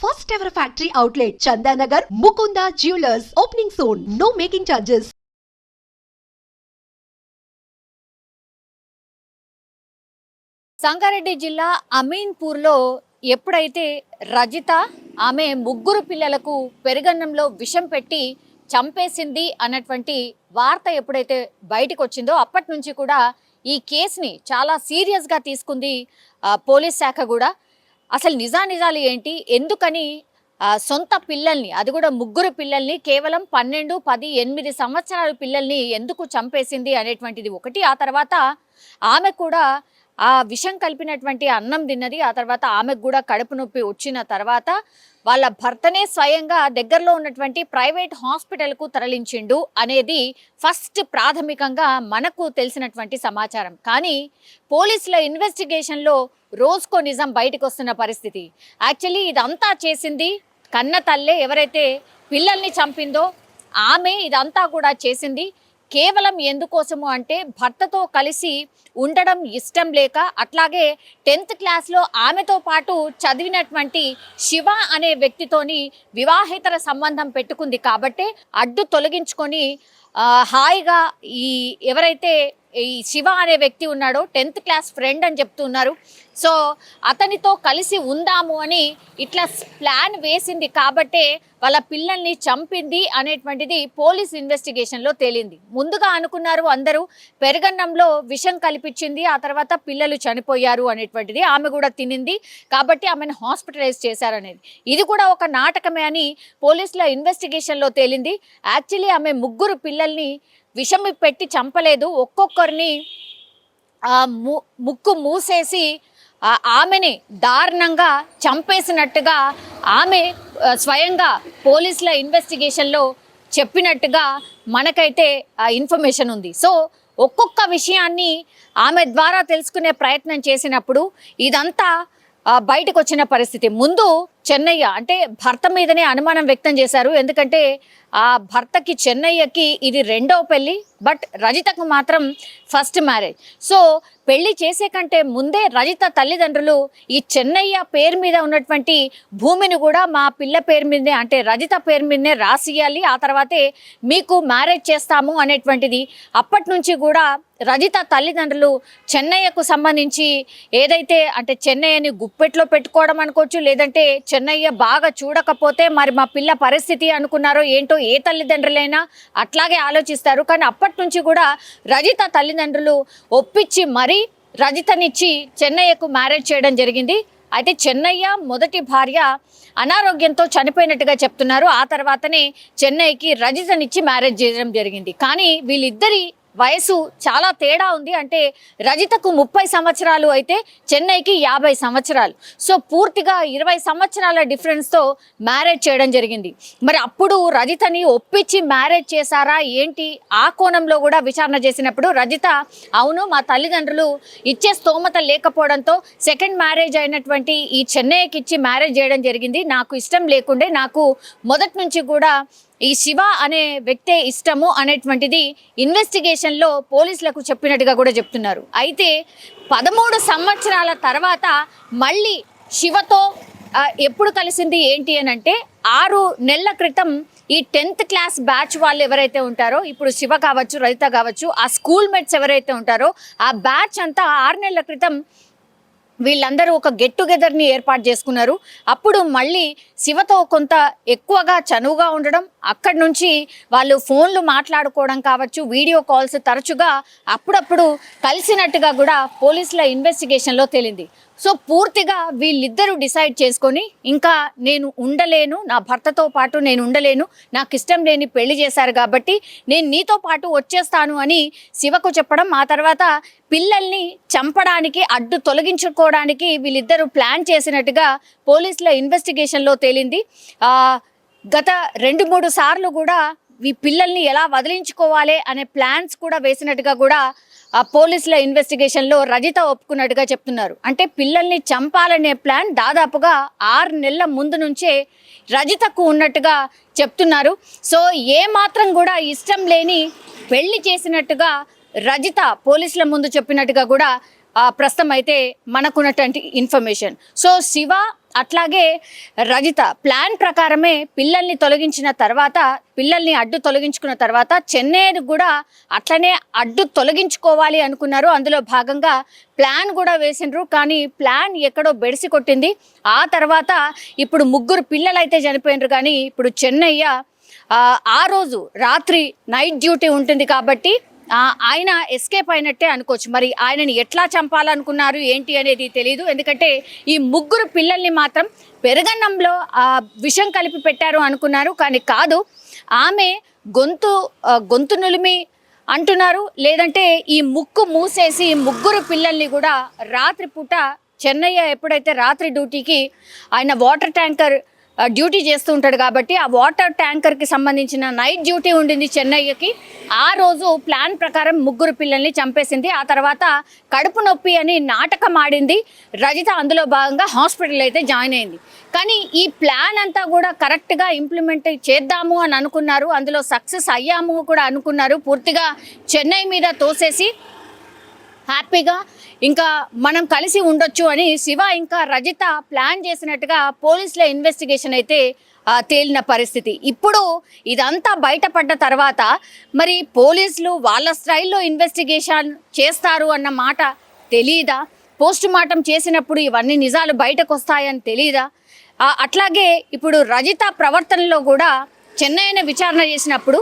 First ever factory outlet, Chandanagar, Mukunda Jewelers, opening soon. No making charges. Sangareddy జిల్లా అమీన్పూర్లో ఎప్పుడైతే రజిత ఆమె ముగ్గురు పిల్లలకు పెరుగన్నంలో విషం పెట్టి చంపేసింది అన్నటువంటి వార్త ఎప్పుడైతే బయటకు వచ్చిందో అప్పటి నుంచి కూడా ఈ కేసుని చాలా సీరియస్గా తీసుకుంది పోలీస్ శాఖ కూడా. అసలు నిజాలు ఏంటి, ఎందుకని సొంత పిల్లల్ని, అది కూడా ముగ్గురు పిల్లల్ని, కేవలం 12, 10, 8 సంవత్సరాల పిల్లల్ని ఎందుకు చంపేసింది అనేటువంటిది ఒకటి. ఆ తర్వాత ఆమె కూడా ఆ విషం కలిపినటువంటి అన్నం తిన్నది. ఆ తర్వాత ఆమెకు కూడా కడుపు నొప్పి వచ్చిన తర్వాత వాళ్ళ భర్తనే స్వయంగా దగ్గరలో ఉన్నటువంటి ప్రైవేట్ హాస్పిటల్కు తరలించిండు అనేది ఫస్ట్ ప్రాథమికంగా మనకు తెలిసినటువంటి సమాచారం. కానీ పోలీసుల ఇన్వెస్టిగేషన్లో రోజుకో నిజం బయటకు వస్తున్న పరిస్థితి. యాక్చువల్లీ ఇదంతా చేసింది కన్న తల్లే, ఎవరైతే పిల్లల్ని చంపిందో ఆమె ఇదంతా కూడా చేసింది. కేవలం ఎందుకోసము అంటే భర్తతో కలిసి ఉండడం ఇష్టం లేక, అట్లాగే 10th క్లాస్లో ఆమెతో పాటు చదివినటువంటి శివ అనే వ్యక్తితోని వివాహేతర సంబంధం పెట్టుకుంది కాబట్టి అడ్డు తొలగించుకొని హాయిగా ఈ ఎవరైతే ఈ శివ అనే వ్యక్తి ఉన్నాడో 10th క్లాస్ ఫ్రెండ్ అని చెప్తున్నారు. సో అతనితో కలిసి ఉందాము అని ఇట్లా ప్లాన్ వేసింది కాబట్టే వాళ్ళ పిల్లల్ని చంపింది అనేటువంటిది పోలీస్ ఇన్వెస్టిగేషన్లో తేలింది. ముందుగా అనుకున్నారు అందరూ పెరుగన్నంలో విషం కల్పించింది, ఆ తర్వాత పిల్లలు చనిపోయారు అనేటువంటిది. ఆమె కూడా తినింది కాబట్టి ఆమెను హాస్పిటలైజ్ చేశారనేది. ఇది కూడా ఒక నాటకమే అని పోలీసుల ఇన్వెస్టిగేషన్లో తేలింది. యాక్చువల్లీ ఆమె ముగ్గురు పిల్లల్ని విషం పెట్టి చంపలేదు, ఒక్కొక్కరిని ముక్కు మూసేసి ఆమెని దారుణంగా చంపేసినట్టుగా ఆమె స్వయంగా పోలీసుల ఇన్వెస్టిగేషన్లో చెప్పినట్టుగా మనకైతే ఇన్ఫర్మేషన్ ఉంది. సో ఒక్కొక్క విషయాన్ని ఆమె ద్వారా తెలుసుకునే ప్రయత్నం చేసినప్పుడు ఇదంతా బయటకు వచ్చిన పరిస్థితి. ముందు చెన్నయ్య అంటే భర్త మీదనే అనుమానం వ్యక్తం చేశారు. ఎందుకంటే ఆ భర్తకి చెన్నయ్యకి ఇది రెండవ పెళ్ళి, బట్ రజితకు మాత్రం ఫస్ట్ మ్యారేజ్. సో పెళ్లి చేసే కంటే ముందే రజిత తల్లిదండ్రులు ఈ చెన్నయ్య పేరు మీద ఉన్నటువంటి భూమిని కూడా మా పిల్ల పేరు మీదనే అంటే రజిత పేరు మీదనే రాసియాలి, ఆ తర్వాతే మీకు మ్యారేజ్ చేస్తాము అనేటువంటిది అప్పటి నుంచి కూడా రజిత తల్లిదండ్రులు చెన్నయ్యకు సంబంధించి ఏదైతే అంటే చెన్నయ్యని గుప్పెట్లో పెట్టుకోవడం అనుకోవచ్చు, లేదంటే చెన్నయ్య బాగా చూడకపోతే మరి మా పిల్ల పరిస్థితి అనుకున్నారో ఏంటో, ఏ తల్లిదండ్రులైనా అట్లాగే ఆలోచిస్తారు. కానీ అప్పటి నుంచి కూడా రజిత తల్లిదండ్రులు ఒప్పించి మరీ రజితనిచ్చి చెన్నయ్యకు మ్యారేజ్ చేయడం జరిగింది. అయితే చెన్నయ్య మొదటి భార్య అనారోగ్యంతో చనిపోయినట్టుగా చెప్తున్నారు. ఆ తర్వాతనే చెన్నయ్యకి రజితనిచ్చి మ్యారేజ్ చేయడం జరిగింది. కానీ వీళ్ళిద్దరి వయసు చాలా తేడా ఉంది. అంటే రజితకు 30 సంవత్సరాలు అయితే చెన్నైకి 50 సంవత్సరాలు. సో పూర్తిగా 20 సంవత్సరాల డిఫరెన్స్తో మ్యారేజ్ చేయడం జరిగింది. మరి అప్పుడు రజితని ఒప్పించి మ్యారేజ్ చేశారా ఏంటి, ఆ కోణంలో కూడా విచారణ చేసినప్పుడు రజిత అవును మా తల్లిదండ్రులు ఇచ్చే స్తోమత లేకపోవడంతో సెకండ్ మ్యారేజ్ అయినటువంటి ఈ చెన్నైకి ఇచ్చి మ్యారేజ్ చేయడం జరిగింది. నాకు ఇష్టం లేకుండే, నాకు మొదటి నుంచి కూడా ఈ శివ అనే వ్యక్తే ఇష్టము అనేటువంటిది ఇన్వెస్టిగేషన్లో పోలీసులకు చెప్పినట్టుగా కూడా చెప్తున్నారు. అయితే 13 సంవత్సరాల తర్వాత మళ్ళీ శివతో ఎప్పుడు కలిసింది ఏంటి అని అంటే 6 నెలల క్రితం ఈ 10th క్లాస్ బ్యాచ్ వాళ్ళు ఎవరైతే ఉంటారో, ఇప్పుడు శివ కావచ్చు రజిత కావచ్చు, ఆ స్కూల్ మేట్స్ ఎవరైతే ఉంటారో ఆ బ్యాచ్ అంతా 6 నెలల క్రితం వీళ్ళందరూ ఒక గెట్ టుగెదర్ని ఏర్పాటు చేసుకున్నారు. అప్పుడు మళ్ళీ శివతో కొంత ఎక్కువగా చనువుగా ఉండడం, అక్కడి నుంచి వాళ్ళు ఫోన్లు మాట్లాడుకోవడం కావచ్చు, వీడియో కాల్స్ తరచుగా అప్పుడప్పుడు కలిసినట్టుగా కూడా పోలీసుల ఇన్వెస్టిగేషన్లో తేలింది. సో పూర్తిగా వీళ్ళిద్దరూ డిసైడ్ చేసుకొని ఇంకా నేను ఉండలేను, నా భర్తతో పాటు నేను ఉండలేను, నాకు ఇష్టం లేని పెళ్లి చేశారు కాబట్టి నేను నీతో పాటు వచ్చేస్తాను అని శివకు చెప్పడం, ఆ తర్వాత పిల్లల్ని చంపడానికి అడ్డు తొలగించుకోవడానికి వీళ్ళిద్దరూ ప్లాన్ చేసినట్టుగా పోలీసుల ఇన్వెస్టిగేషన్లో తేలింది. గత 2-3 సార్లు కూడా ఈ పిల్లల్ని ఎలా వదిలించుకోవాలి అనే ప్లాన్స్ కూడా వేసినట్టుగా కూడా ఆ పోలీసుల ఇన్వెస్టిగేషన్లో రజిత ఒప్పుకున్నట్టుగా చెప్తున్నారు. అంటే పిల్లల్ని చంపాలనే ప్లాన్ దాదాపుగా 6 నెలల ముందు నుంచే రజితకు ఉన్నట్టుగా చెప్తున్నారు. సో ఏ మాత్రం కూడా ఇష్టం లేని పెళ్లి చేసినట్టుగా రజిత పోలీసుల ముందు చెప్పినట్టుగా కూడా ప్రస్తుతం అయితే మనకున్నటువంటి ఇన్ఫర్మేషన్. సో శివ అట్లాగే రజిత ప్లాన్ ప్రకారమే పిల్లల్ని తొలగించిన తర్వాత, పిల్లల్ని అడ్డు తొలగించుకున్న తర్వాత చెన్నైని కూడా అట్లనే అడ్డు తొలగించుకోవాలి అనుకున్నారు. అందులో భాగంగా ప్లాన్ కూడా వేసిండ్రు. కానీ ప్లాన్ ఎక్కడో బెడిసి కొట్టింది. ఆ తర్వాత ఇప్పుడు 3 పిల్లలైతే చనిపోయినరు. కానీ ఇప్పుడు చెన్నయ్య ఆ రోజు రాత్రి నైట్ డ్యూటీ ఉంటుంది కాబట్టి ఆయన ఎస్కేప్ అయినట్టే అనుకోవచ్చు. మరి ఆయనని ఎట్లా చంపాలనుకున్నారు ఏంటి అనేది తెలియదు. ఎందుకంటే ఈ 3 పిల్లల్ని మాత్రం పెరగన్నంలో విషం కలిపి పెట్టారు అనుకున్నారు. కానీ కాదు, ఆమె గొంతు నులిమి అంటున్నారు. లేదంటే ఈ ముక్కు మూసేసి 3 పిల్లల్ని కూడా రాత్రిపూట చెన్నయ్య ఎప్పుడైతే రాత్రి డ్యూటీకి ఆయన వాటర్ ట్యాంకర్ డ్యూటీ చేస్తూ ఉంటాడు కాబట్టి ఆ వాటర్ ట్యాంకర్కి సంబంధించిన నైట్ డ్యూటీ ఉండింది చెన్నయ్యకి. ఆ రోజు ప్లాన్ ప్రకారం 3 పిల్లల్ని చంపేసింది. ఆ తర్వాత కడుపు నొప్పి అని నాటకం ఆడింది రజిత. అందులో భాగంగా హాస్పిటల్ అయితే జాయిన్ అయింది. కానీ ఈ ప్లాన్ అంతా కూడా కరెక్ట్గా ఇంప్లిమెంట్ చేద్దాము అని అనుకున్నారు. అందులో సక్సెస్ అయ్యాము కూడా అనుకున్నారు. పూర్తిగా చెన్నై మీద తోసేసి హ్యాపీగా ఇంకా మనం కలిసి ఉండొచ్చు అని శివ ఇంకా రజిత ప్లాన్ చేసినట్టుగా పోలీసుల ఇన్వెస్టిగేషన్ అయితే తేలిన పరిస్థితి. ఇప్పుడు ఇదంతా బయటపడ్డ తర్వాత మరి పోలీసులు వాళ్ళ స్టైల్లో ఇన్వెస్టిగేషన్ చేస్తారు అన్న మాట తెలీదా? పోస్ట్ మార్టం చేసినప్పుడు ఇవన్నీ నిజాలు బయటకు వస్తాయని తెలీదా? అట్లాగే ఇప్పుడు రజిత ప్రవర్తనలో కూడా చెన్నైని విచారణ చేసినప్పుడు,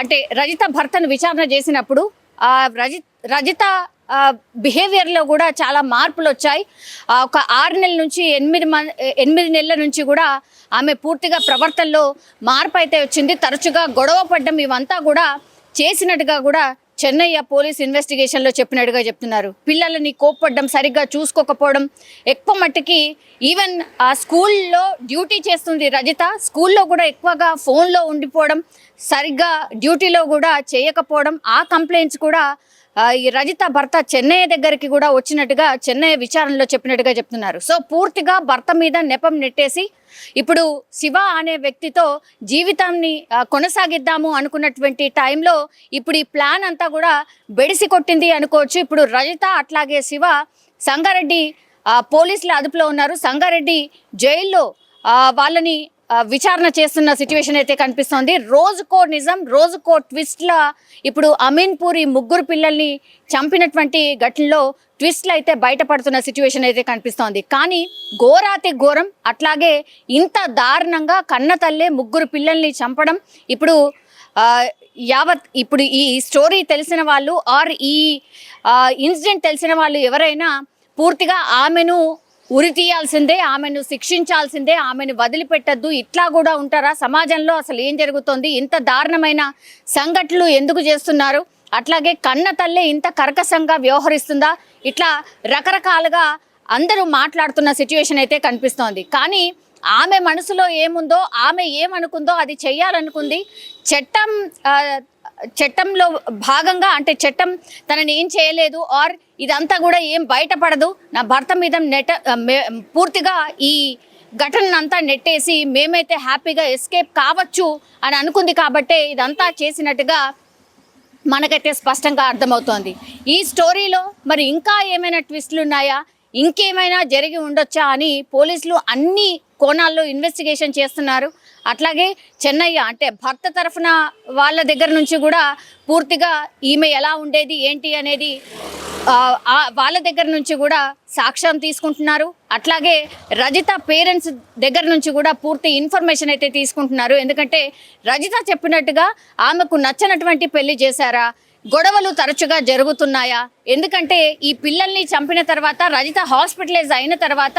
అంటే రజిత భర్తను విచారణ చేసినప్పుడు రజిత బిహేవియర్లో కూడా చాలా మార్పులు వచ్చాయి. ఒక 6 నెలల నుంచి 8 నెలల నుంచి కూడా ఆమె పూర్తిగా ప్రవర్తనలో మార్పు అయితే వచ్చింది. తరచుగా గొడవ పడ్డం ఇవంతా కూడా చేసినట్టుగా కూడా చెన్నయ్య పోలీస్ ఇన్వెస్టిగేషన్లో చెప్పినట్టుగా చెప్తున్నారు. పిల్లలని కోప్పడ్డం, సరిగ్గా చూసుకోకపోవడం, ఎక్కువ మట్టుకి ఈవెన్ ఆ స్కూల్లో డ్యూటీ చేస్తుంది రజిత, స్కూల్లో కూడా ఎక్కువగా ఫోన్లో ఉండిపోవడం, సరిగ్గా డ్యూటీలో కూడా చేయకపోవడం, ఆ కంప్లైంట్స్ కూడా ఈ రజిత భర్త చెన్నై దగ్గరికి కూడా వచ్చినట్టుగా చెన్నై విచారణలో చెప్పినట్టుగా చెప్తున్నారు. సో పూర్తిగా భర్త మీద నెపం నెట్టేసి ఇప్పుడు శివ అనే వ్యక్తితో జీవితాన్ని కొనసాగిద్దాము అనుకున్నటువంటి టైంలో ఇప్పుడు ఈ ప్లాన్ అంతా కూడా బెడిసి కొట్టింది అనుకోవచ్చు. ఇప్పుడు రజిత అట్లాగే శివ సంగారెడ్డి పోలీసుల అదుపులో ఉన్నారు. సంగారెడ్డి జైల్లో వాళ్ళని విచారణ చేస్తున్న సిచ్యువేషన్ అయితే కనిపిస్తోంది. రోజుకో నిజం, రోజుకో ట్విస్ట్లా ఇప్పుడు అమీన్పూర్ ఈ 3 పిల్లల్ని చంపినటువంటి ఘటనలో ట్విస్ట్లు అయితే బయటపడుతున్న సిచ్యువేషన్ అయితే కనిపిస్తోంది. కానీ ఘోరాతి ఘోరం, అట్లాగే ఇంత దారుణంగా కన్న తల్లే 3 పిల్లల్ని చంపడం ఇప్పుడు ఇప్పుడు ఈ స్టోరీ తెలిసిన వాళ్ళు ఆర్ ఈ ఇన్సిడెంట్ తెలిసిన వాళ్ళు ఎవరైనా పూర్తిగా ఆమెను ఉరి తీయాల్సిందే, ఆమెను శిక్షించాల్సిందే, ఆమెను వదిలిపెట్టద్దు. ఇట్లా కూడా ఉంటారా సమాజంలో? అసలు ఏం జరుగుతోంది? ఇంత దారుణమైన సంఘటనలు ఎందుకు చేస్తున్నారు? అట్లాగే కన్న తల్లే ఇంత కర్కశంగా వ్యవహరిస్తుందా? ఇట్లా రకరకాలుగా అందరూ మాట్లాడుతున్న సిచ్యువేషన్ అయితే కనిపిస్తోంది. కానీ ఆమె మనసులో ఏముందో, ఆమె ఏమనుకుందో అది చెయ్యాలనుకుంది. చట్టంలో భాగంగా, అంటే చట్టం తనని ఏం చేయలేదు ఆర్ ఇదంతా కూడా ఏం బయటపడదు, నా భర్త మీద పూర్తిగా ఈ ఘటనంతా నెట్టేసి మేమైతే హ్యాపీగా ఎస్కేప్ కావచ్చు అని అనుకుంది. కాబట్టే ఇదంతా చేసినట్టుగా మనకైతే స్పష్టంగా అర్థమవుతోంది. ఈ స్టోరీలో మరి ఇంకా ఏమైనా ట్విస్టులు ఉన్నాయా, ఇంకేమైనా జరిగి ఉండొచ్చా అని పోలీసులు అన్ని కోణాల్లో ఇన్వెస్టిగేషన్ చేస్తున్నారు. అట్లాగే చెన్నయ్య అంటే భర్త తరఫున వాళ్ళ దగ్గర నుంచి కూడా పూర్తిగా ఈమె ఎలా ఉండేది ఏంటి అనేది వాళ్ళ దగ్గర నుంచి కూడా సాక్ష్యం తీసుకుంటున్నారు. అట్లాగే రజిత పేరెంట్స్ దగ్గర నుంచి కూడా పూర్తి ఇన్ఫర్మేషన్ అయితే తీసుకుంటున్నారు. ఎందుకంటే రజిత చెప్పినట్టుగా ఆమెకు నచ్చనటువంటి పెళ్లి చేశారా, గొడవలు తరచుగా జరుగుతున్నాయా? ఎందుకంటే ఈ పిల్లల్ని చంపిన తర్వాత రజిత హాస్పిటలైజ్ అయిన తర్వాత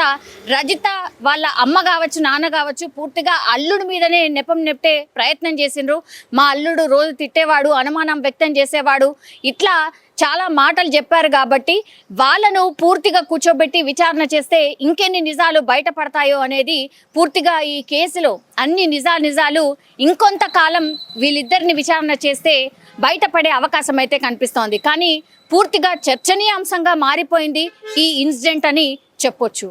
రజిత వాళ్ళ అమ్మ కావచ్చు, నాన్న కావచ్చు పూర్తిగా అల్లుడి మీదనే నెపం నెట్టే ప్రయత్నం చేసిండ్రు. మా అల్లుడు రోజు తిట్టేవాడు, అనుమానం వ్యక్తం చేసేవాడు, ఇట్లా చాలా మాటలు చెప్పారు. కాబట్టి వాళ్ళను పూర్తిగా కూర్చోబెట్టి విచారణ చేస్తే ఇంకెన్ని నిజాలు బయటపడతాయో అనేది పూర్తిగా ఈ కేసులో అన్ని నిజాలు ఇంకొంతకాలం వీళ్ళిద్దరిని విచారణ చేస్తే బయటపడే అవకాశం అయితే కనిపిస్తోంది. కానీ పూర్తిగా చర్చనీయాంశంగా మారిపోయింది ఈ ఇన్సిడెంట్ అని చెప్పొచ్చు.